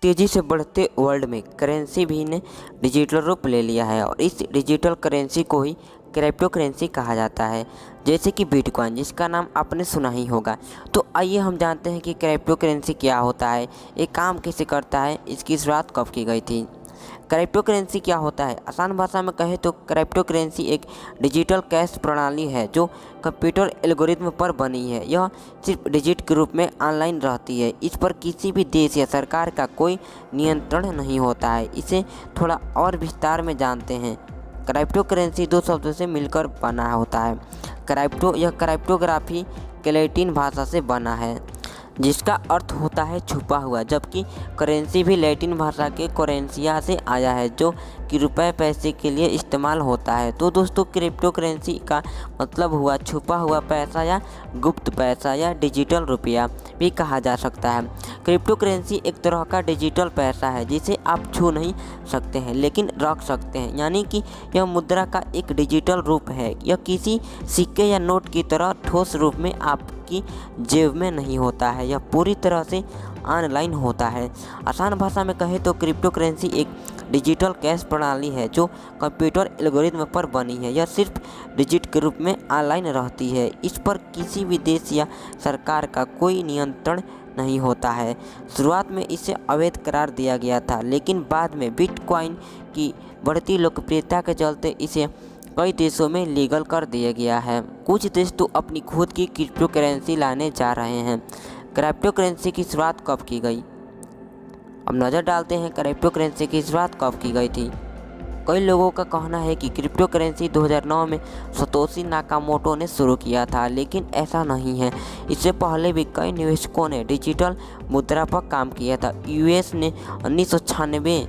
तेज़ी से बढ़ते वर्ल्ड में करेंसी भी ने डिजिटल रूप ले लिया है और इस डिजिटल करेंसी को ही क्रिप्टो करेंसी कहा जाता है, जैसे कि बिटकॉइन, जिसका नाम आपने सुना ही होगा। तो आइए हम जानते हैं कि क्रिप्टो करेंसी क्या होता है, ये काम कैसे करता है, इसकी शुरुआत कब की गई थी। क्रिप्टो करेंसी क्या होता है? आसान भाषा में कहें तो क्रिप्टो करेंसी एक डिजिटल कैश प्रणाली है जो कंप्यूटर एल्गोरिथम पर बनी है। यह सिर्फ डिजिट के रूप में ऑनलाइन रहती है। इस पर किसी भी देश या सरकार का कोई नियंत्रण नहीं होता है। इसे थोड़ा और विस्तार में जानते हैं। क्रिप्टो करेंसी दो शब्दों से मिलकर बना होता है। यह क्रिप्टोग्राफी के लैटिन भाषा से बना है, जिसका अर्थ होता है छुपा हुआ, जबकि करेंसी भी लैटिन भाषा के करेंसिया से आया है, जो कि रुपए पैसे के लिए इस्तेमाल होता है। तो दोस्तों, क्रिप्टो करेंसी का मतलब हुआ छुपा हुआ पैसा या गुप्त पैसा या डिजिटल रुपया भी कहा जा सकता है। क्रिप्टो करेंसी एक तरह का डिजिटल पैसा है जिसे आप छू नहीं सकते हैं लेकिन रख सकते हैं, यानी कि यह मुद्रा का एक डिजिटल रूप है। यह किसी सिक्के या नोट की तरह ठोस रूप में आपकी जेब में नहीं होता है, यह पूरी तरह से ऑनलाइन होता है। आसान भाषा में कहें तो क्रिप्टो करेंसी एक डिजिटल कैश प्रणाली है जो कंप्यूटर एल्गोरिथम पर बनी है। यह सिर्फ डिजिट के रूप में ऑनलाइन रहती है। इस पर किसी भी देश या सरकार का कोई नियंत्रण नहीं होता है। शुरुआत में इसे अवैध करार दिया गया था, लेकिन बाद में बिटकॉइन की बढ़ती लोकप्रियता के चलते इसे कई देशों में लीगल कर दिया गया है। कुछ देश तो अपनी खुद की क्रिप्टो करेंसी लाने जा रहे हैं। क्रिप्टो करेंसी की शुरुआत कब की गई? अब नज़र डालते हैं क्रिप्टो करेंसी की शुरुआत कब की गई थी। कई लोगों का कहना है कि क्रिप्टो करेंसी 2009 में सतोशी नाकामोटो ने शुरू किया था, लेकिन ऐसा नहीं है। इससे पहले भी कई निवेशकों ने डिजिटल मुद्रा पर काम किया था। यूएस ने 1996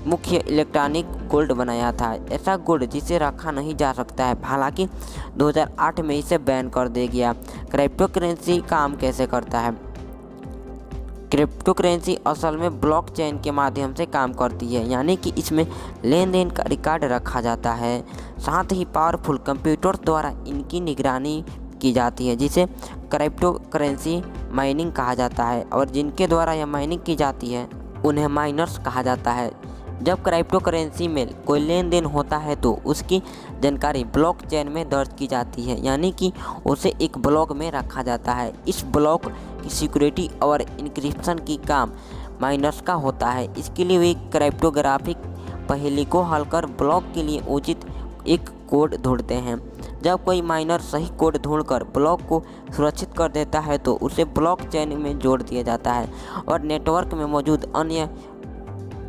मुख्य इलेक्ट्रॉनिक गोल्ड बनाया था, ऐसा गोल्ड जिसे रखा नहीं जा सकता है। हालांकि 2008 में इसे बैन कर दिया गया। क्रिप्टो करेंसी काम कैसे करता है? क्रिप्टो करेंसी असल में ब्लॉकचेन के माध्यम से काम करती है, यानी कि इसमें लेन देन का रिकॉर्ड रखा जाता है। साथ ही पावरफुल कंप्यूटर द्वारा इनकी निगरानी की जाती है, जिसे क्रिप्टो करेंसी माइनिंग कहा जाता है। और जिनके द्वारा यह माइनिंग की जाती है उन्हें माइनर्स कहा जाता है। जब क्रिप्टो करेंसी में कोई लेन देन होता है तो उसकी जानकारी ब्लॉकचेन में दर्ज की जाती है, यानी कि उसे एक ब्लॉक में रखा जाता है। इस ब्लॉक की सिक्योरिटी और इंक्रिप्शन की काम माइनर्स का होता है। इसके लिए वे क्रिप्टोग्राफिक पहेली को हल कर ब्लॉक के लिए उचित एक कोड ढूंढते हैं। जब कोई माइनर सही कोड ढूंढकर ब्लॉक को सुरक्षित कर देता है तो उसे ब्लॉकचेन में जोड़ दिया जाता है और नेटवर्क में मौजूद अन्य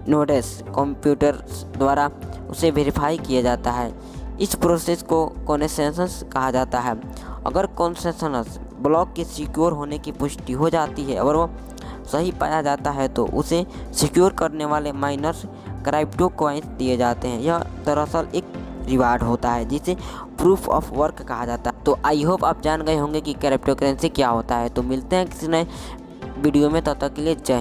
नोड्स कंप्यूटर द्वारा उसे वेरीफाई किया जाता है। इस प्रोसेस को कॉन्सेंसस कहा जाता है। अगर कॉन्सेंसस ब्लॉक के सिक्योर होने की पुष्टि हो जाती है और वो सही पाया जाता है तो उसे सिक्योर करने वाले माइनर्स क्रिप्टो कॉइन्स दिए जाते हैं। यह दरअसल एक रिवार्ड होता है जिसे प्रूफ ऑफ वर्क कहा जाता है। तो आई होप आप जान गए होंगे कि क्रिप्टो करेंसी क्या होता है। तो मिलते हैं किसी नए वीडियो में, तब तक के लिए जय हिंद।